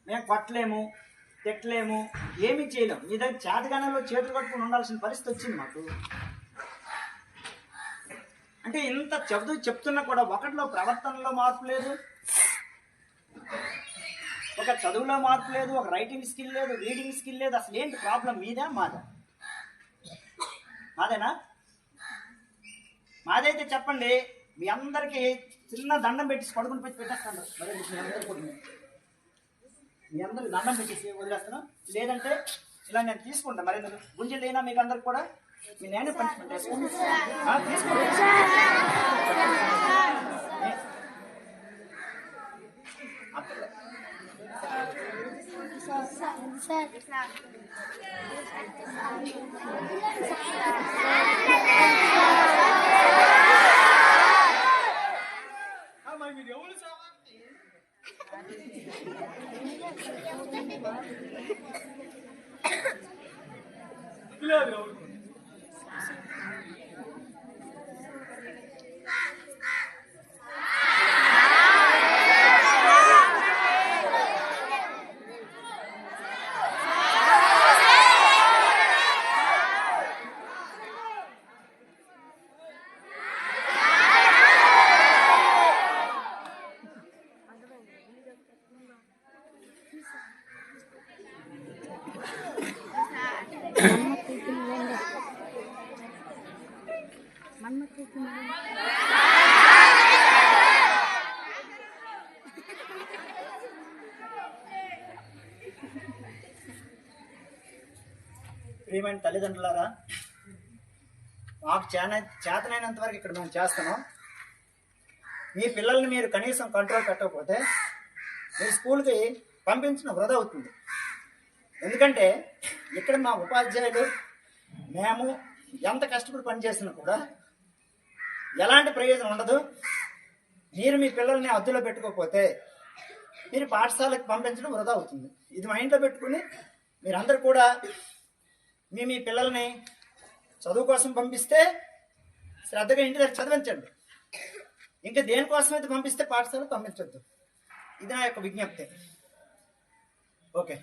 మేము కొట్టలేము, తిట్టలేము, ఏమీ చేయలేము. మీ దగ్గర చేతగానంలో చేతులు కట్టుకుని ఉండాల్సిన పరిస్థితి వచ్చింది మాకు. అంటే ఇంత చెప్తున్నా కూడా ఒకటిలో ప్రవర్తనలో మార్పు లేదు, ఒక చదువులో మార్పు లేదు, ఒక రైటింగ్ స్కిల్ లేదు, రీడింగ్ స్కిల్ లేదు. అసలు ఏంటి ప్రాబ్లం? మీదా మాదా? మాదేనా? మాదైతే చెప్పండి. మీ అందరికీ చిన్న దండం పెట్టి పడుకుని పెట్టి పెట్టేస్తాను. మరి మీ అందరికి దండం పెట్టేసి వదిలేస్తాను. లేదంటే ఇలా నేను తీసుకుంటాను. మరి గుంజలు అయినా మీకు అందరికి కూడా మీ నేనే పనిష్మెంట్ వేసుకుంటాను. ప్రియమైన తల్లిదండ్రులారా, మాకు చేతనైనంత వరకు ఇక్కడ మేము చేస్తున్నాం. మీ పిల్లల్ని మీరు కనీసం కంట్రోల్ పెట్టకపోతే మీ స్కూల్కి పంపించిన వృధా అవుతుంది. ఎందుకంటే ఇక్కడ మా ఉపాధ్యాయులు మేము ఎంత కష్టపడి పనిచేసినా కూడా ఎలాంటి ప్రయోజనం ఉండదు. మీరు మీ పిల్లల్ని అద్దులో పెట్టుకోకపోతే మీరు పాఠశాలకు పంపించడం వృధా అవుతుంది. ఇది మైండ్లో పెట్టుకుని మీరందరూ కూడా మీ పిల్లల్ని చదువు కోసం పంపిస్తే శ్రద్ధగా ఇంటి దగ్గర చదివించండి. ఇంకా దేనికోసం అయితే పంపిస్తే పాఠశాలకు పంపించొద్దు. ఇది నా యొక్క విజ్ఞప్తి. ఓకే.